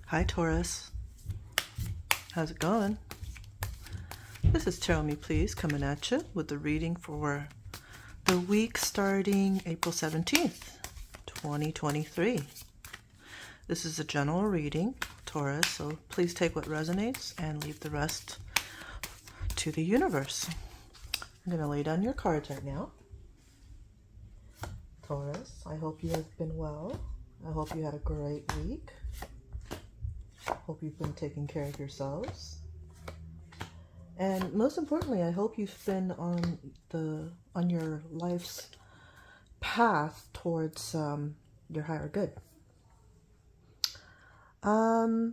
Hi Taurus, how's it going? This is Tell Me Please coming at you with the reading for the week starting April 17th, 2023. This is a general reading, Taurus, so please take what resonates and leave the rest to the universe. I'm going to lay down your cards right now. Taurus, I hope you have been well. I hope you had a great week. Hope you've been taking care of yourselves. And most importantly, I hope you've been on your life's path towards your higher good. I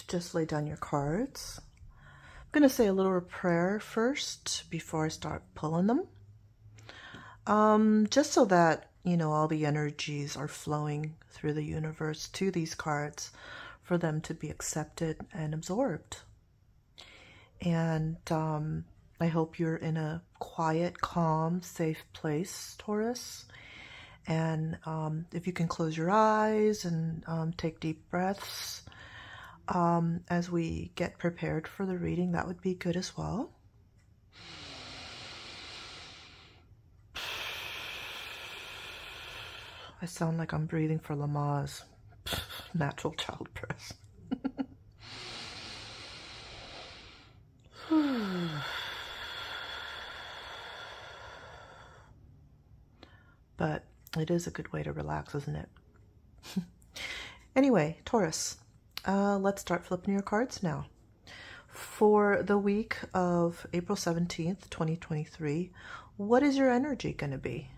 just laid down your cards. I'm going to say a little prayer first before I start pulling them. Just so that, all the energies are flowing through the universe to these cards for them to be accepted and absorbed. And I hope you're in a quiet, calm, safe place, Taurus. And if you can close your eyes and take deep breaths as we get prepared for the reading, that would be good as well. I sound like I'm breathing for Lamaze. Natural childbirth. But it is a good way to relax, isn't it? Anyway, Taurus, let's start flipping your cards now. For the week of April 17th, 2023, what is your energy going to be?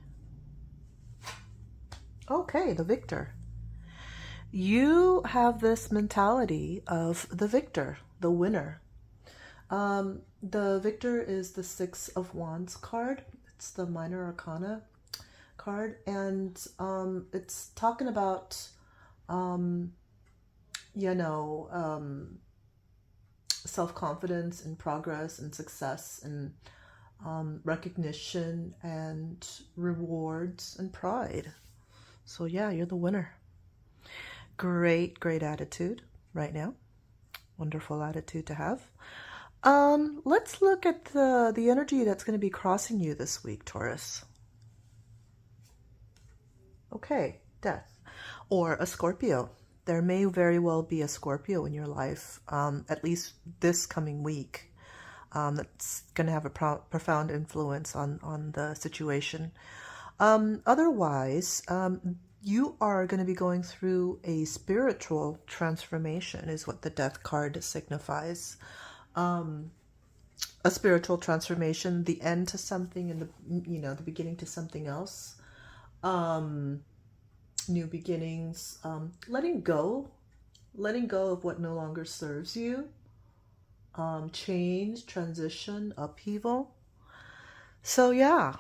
Okay, the victor. You have this mentality of the victor, the winner. The victor is the Six of Wands card. It's the minor arcana card, and it's talking about self-confidence and progress and success and recognition and rewards and pride. So yeah, you're the winner. Great attitude right now. Wonderful attitude to have. Let's look at the energy that's going to be crossing you this week, Taurus. Okay, death. Or a Scorpio. There may very well be a Scorpio in your life, at least this coming week. That's going to have a profound influence on the situation. Otherwise, you are going to be going through a spiritual transformation, is what the death card signifies. A spiritual transformation, the end to something and the beginning to something else. New beginnings, letting go of what no longer serves you. Change, transition, upheaval. So yeah,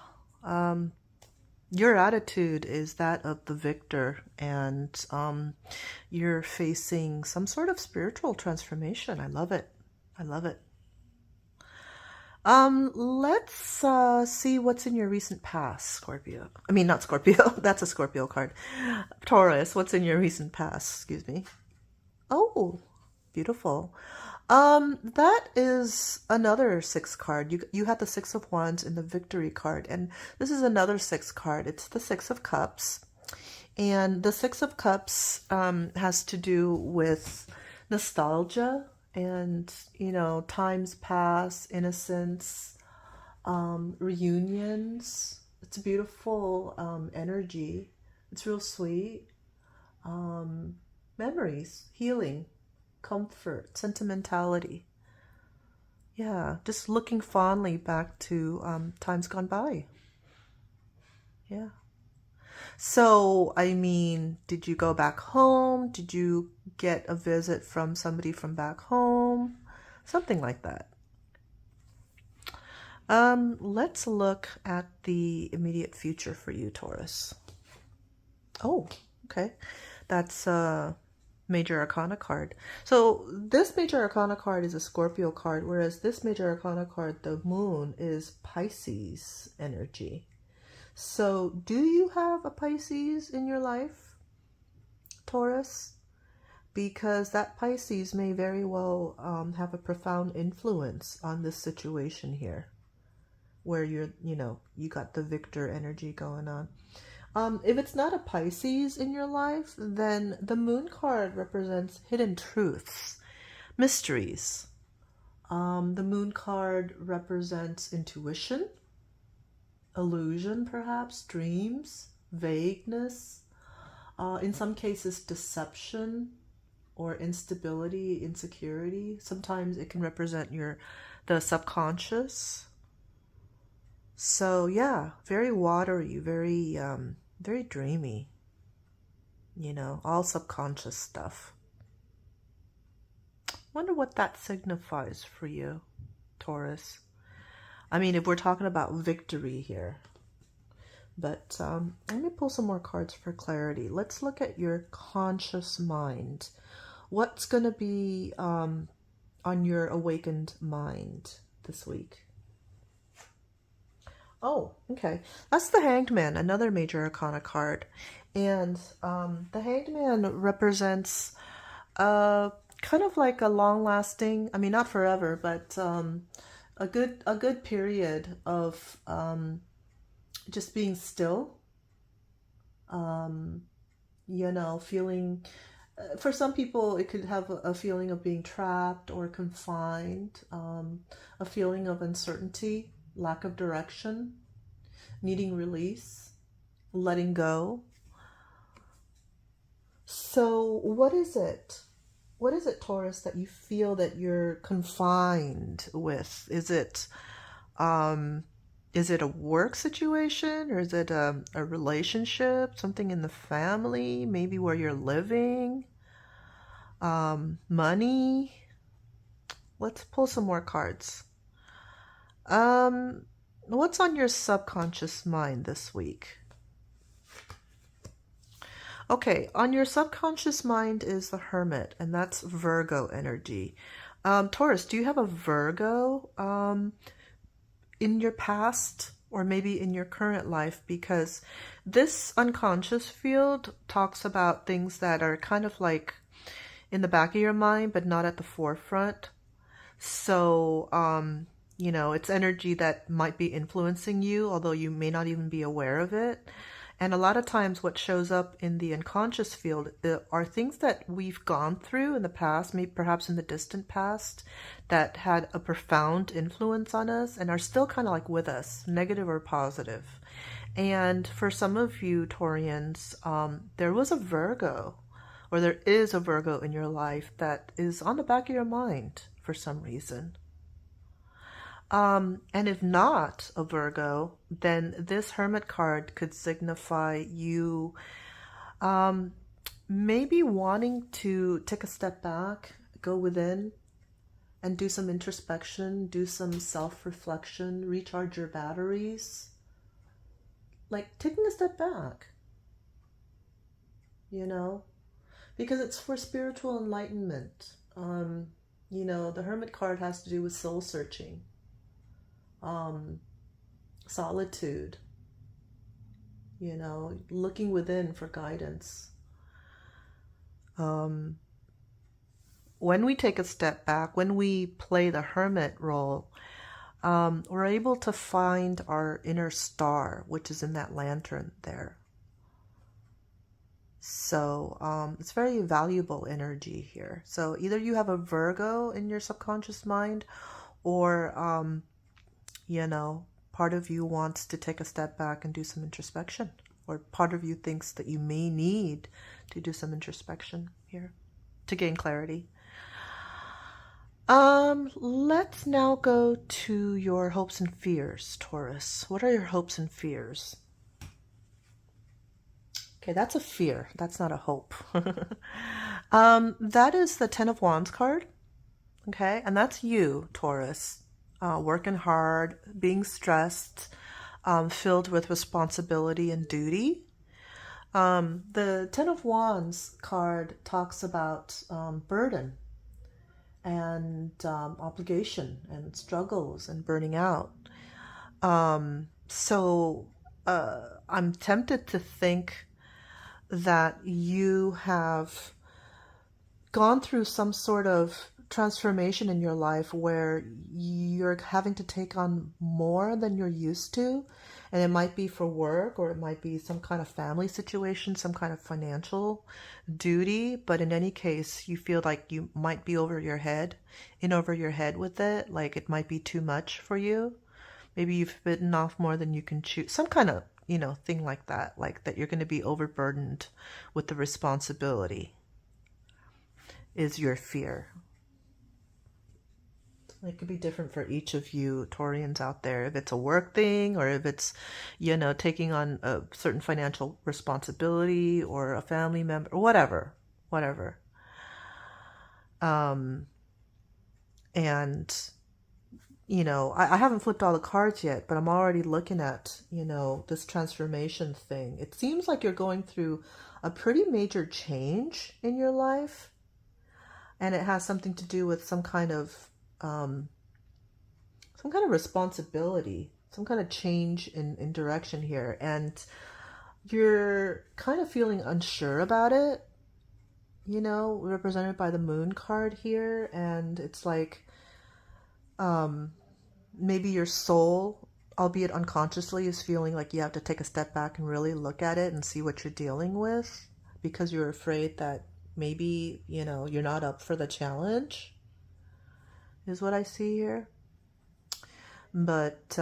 your attitude is that of the victor, and you're facing some sort of spiritual transformation. I love it. Let's see what's in your recent past, Scorpio. I mean, not Scorpio. That's a Scorpio card. Taurus, what's in your recent past? Excuse me. Oh, beautiful. That is another six card. You had the Six of Wands in the Victory card, and this is another six card. It's the Six of Cups, and the Six of Cups has to do with nostalgia and times past, innocence, reunions. It's a beautiful energy. It's real sweet. Memories, healing, comfort, sentimentality. Yeah, just looking fondly back to times gone by. Yeah. So, I mean, did you go back home? Did you get a visit from somebody from back home? Something like that. Let's look at the immediate future for you, Taurus. Oh, okay. That's a Major Arcana card. So this Major Arcana card is a Scorpio card, whereas this Major Arcana card, the Moon, is Pisces energy. So do you have a Pisces in your life, Taurus? Because that Pisces may very well have a profound influence on this situation here, where you got the victor energy going on. If it's not a Pisces in your life, then the moon card represents hidden truths, mysteries. The moon card represents intuition, illusion perhaps, dreams, vagueness, in some cases deception or instability, insecurity. Sometimes it can represent the subconscious. So yeah, very watery, very dreamy, all subconscious stuff. Wonder what that signifies for you, Taurus. I mean, if we're talking about victory here. But let me pull some more cards for clarity. Let's look at your conscious mind. What's going to be on your awakened mind this week? Oh, okay. That's the Hanged Man, another major arcana card. And the Hanged Man represents kind of like a long-lasting, I mean, not forever, but a good period of just being still, feeling, for some people, it could have a feeling of being trapped or confined, a feeling of uncertainty, lack of direction, needing release, letting go. So what is it? What is it, Taurus, that you feel that you're confined with? Is it a work situation, or is it a relationship, something in the family, maybe where you're living, money? Let's pull some more cards. What's on your subconscious mind this week? Okay, on your subconscious mind is the Hermit, and that's Virgo energy. Taurus, do you have a Virgo in your past or maybe in your current life? Because this unconscious field talks about things that are kind of like in the back of your mind, but not at the forefront. So, it's energy that might be influencing you, although you may not even be aware of it. And a lot of times what shows up in the unconscious field are things that we've gone through in the past, maybe perhaps in the distant past, that had a profound influence on us and are still kind of like with us, negative or positive. And for some of you Taurians, there was a Virgo, or there is a Virgo in your life that is on the back of your mind for some reason. And if not a Virgo, then this Hermit card could signify you maybe wanting to take a step back, go within, and do some introspection, do some self-reflection, recharge your batteries. Like taking a step back, because it's for spiritual enlightenment. The Hermit card has to do with soul searching. Solitude, looking within for guidance. When we take a step back, when we play the hermit role, we're able to find our inner star, which is in that lantern there. So it's very valuable energy here. So either you have a Virgo in your subconscious mind, or part of you wants to take a step back and do some introspection, or part of you thinks that you may need to do some introspection here to gain clarity. Let's now go to your hopes and fears, Taurus. What are your hopes and fears? Okay, that's a fear. That's not a hope. That is the Ten of Wands card. Okay, and that's you, Taurus. Working hard, being stressed, filled with responsibility and duty. The Ten of Wands card talks about burden and obligation and struggles and burning out. So I'm tempted to think that you have gone through some sort of transformation in your life where you're having to take on more than you're used to. And it might be for work, or it might be some kind of family situation, some kind of financial duty. But in any case, you feel like you might be in over your head with it. Like it might be too much for you. Maybe you've bitten off more than you can chew. Some kind of, thing like that you're going to be overburdened with the responsibility is your fear. It could be different for each of you Taurians out there. If it's a work thing, or if it's, taking on a certain financial responsibility, or a family member, or whatever. And, I haven't flipped all the cards yet, but I'm already looking at, this transformation thing. It seems like you're going through a pretty major change in your life. And it has something to do with some kind of responsibility, some kind of change in direction here. And you're kind of feeling unsure about it, represented by the moon card here. And it's like, maybe your soul, albeit unconsciously, is feeling like you have to take a step back and really look at it and see what you're dealing with, because you're afraid that maybe, you're not up for the challenge, is what I see here. But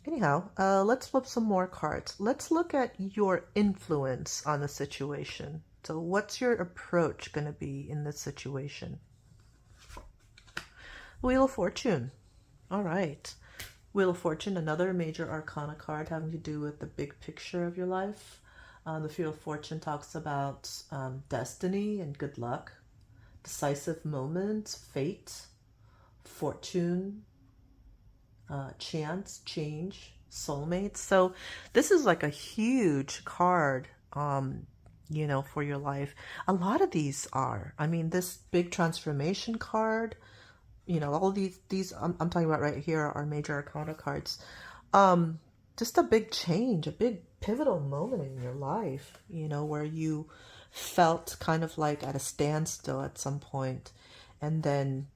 anyhow, let's flip some more cards. Let's look at your influence on the situation. So what's your approach going to be in this situation? Wheel of Fortune. All right. Wheel of Fortune, another major arcana card having to do with the big picture of your life. The Wheel of Fortune talks about destiny and good luck, decisive moments, fate, fortune, chance, change, soulmates. So this is like a huge card, for your life. A lot of these are. I mean, this big transformation card, all these I'm talking about right here are major arcana cards. Just a big change, a big pivotal moment in your life, where you felt kind of like at a standstill at some point, and then,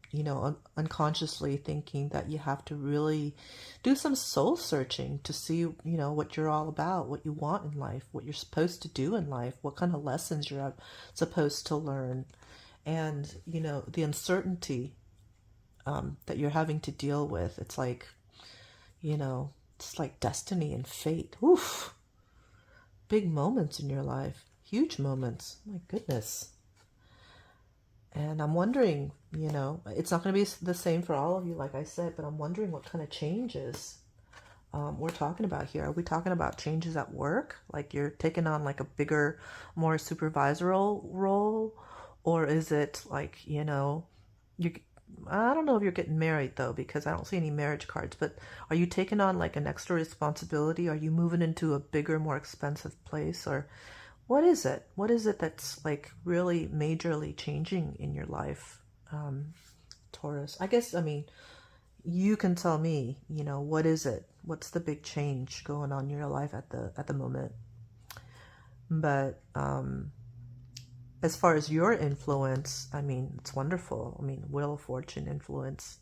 unconsciously thinking that you have to really do some soul searching to see, what you're all about, what you want in life, what you're supposed to do in life, what kind of lessons you're supposed to learn, and, the uncertainty that you're having to deal with. It's like, it's like destiny and fate. Oof. Big moments in your life. Huge moments. My goodness. And I'm wondering, it's not going to be the same for all of you, like I said, but I'm wondering what kind of changes we're talking about here. Are we talking about changes at work? Like you're taking on like a bigger, more supervisorial role? Or is it like, I don't know if you're getting married though, because I don't see any marriage cards, but are you taking on like an extra responsibility? Are you moving into a bigger, more expensive place? Or what is it? What is it that's like really majorly changing in your life, Taurus? I guess, you can tell me, what is it? What's the big change going on in your life at the moment? But, as far as your influence, it's wonderful. Wheel of Fortune influence,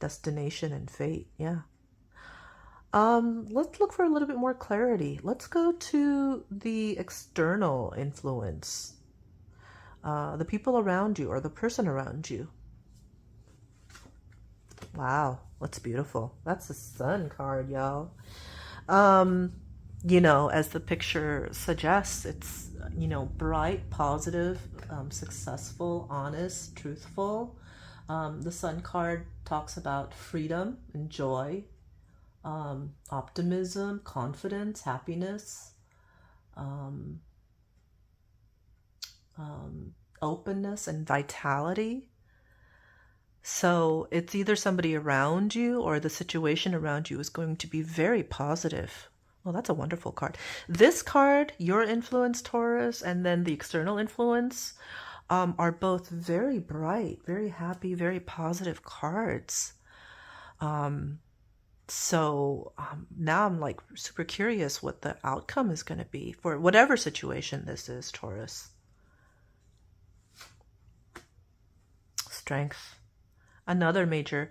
destination and fate. Yeah. Let's look for a little bit more clarity. Let's go to the external influence, the people around you or the person around you. Wow, that's beautiful. That's the Sun card, y'all. As the picture suggests, it's, bright, positive, successful, honest, truthful. The Sun card talks about freedom and joy, optimism, confidence, happiness, openness and vitality. So it's either somebody around you or the situation around you is going to be very positive. Well, that's a wonderful card. This card, your influence, Taurus, and then the external influence are both very bright, very happy, very positive cards. So now I'm like super curious what the outcome is going to be for whatever situation this is, Taurus. Strength. Another major.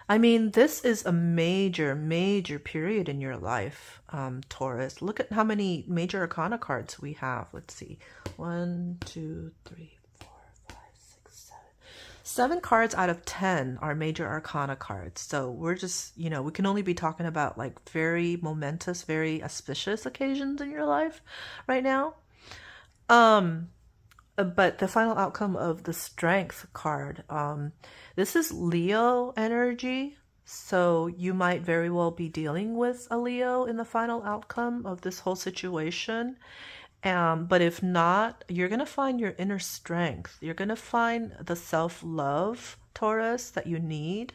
I mean, this is a major, major period in your life, Taurus. Look at how many major arcana cards we have. Let's see. 1, 2, 3, 4, 5, 6, 7. 7 cards out of 10 are major arcana cards. So we're just, you know, we can only be talking about like very momentous, very auspicious occasions in your life right now. But the final outcome of the Strength card, this is Leo energy. So you might very well be dealing with a Leo in the final outcome of this whole situation. But if not, you're going to find your inner strength. You're going to find the self-love, Taurus, that you need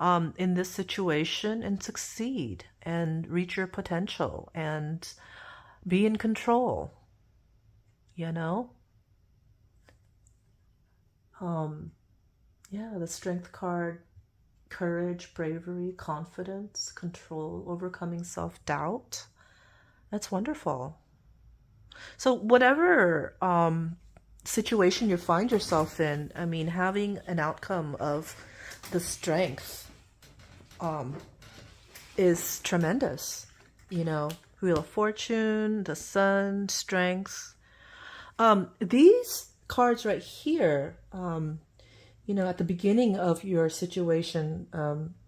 in this situation and succeed and reach your potential and be in control, you know? Yeah, the Strength card, courage, bravery, confidence, control, overcoming self-doubt. That's wonderful. So whatever situation you find yourself in, I mean, having an outcome of the Strength is tremendous. You know, Wheel of Fortune, the Sun, Strength. These cards right here, you know, at the beginning of your situation,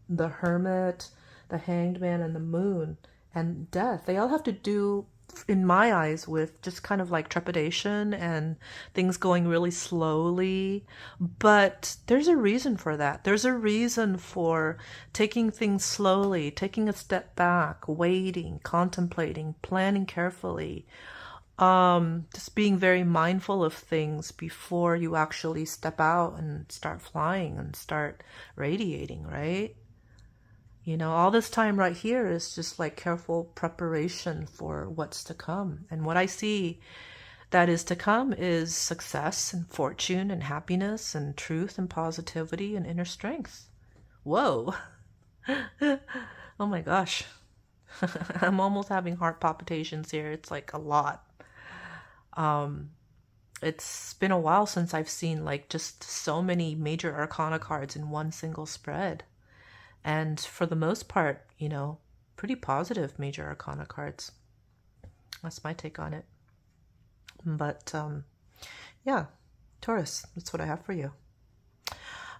the Hermit, the Hanged Man, and the Moon, and Death, they all have to do, in my eyes, with just kind of like trepidation and things going really slowly. But there's a reason for that. There's a reason for taking things slowly, taking a step back, waiting, contemplating, planning carefully. Just being very mindful of things before you actually step out and start flying and start radiating, right? You know, all this time right here is just like careful preparation for what's to come. And what I see that is to come is success and fortune and happiness and truth and positivity and inner strength. Whoa. Oh my gosh. I'm almost having heart palpitations here. It's like a lot. It's been a while since I've seen like just so many major arcana cards in one single spread. And for the most part, you know, pretty positive major arcana cards. That's my take on it. But yeah, Taurus, that's what I have for you.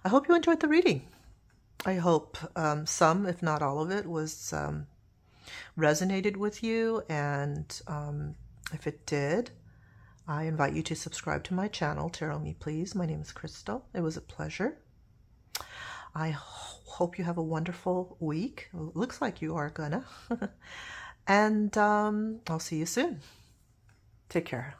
I hope you enjoyed the reading. I hope some, if not all of it, was resonated with you. And if it did, I invite you to subscribe to my channel, Tarot Me Please. My name is Crystal. It was a pleasure. I hope you have a wonderful week. It looks like you are gonna. And I'll see you soon. Take care.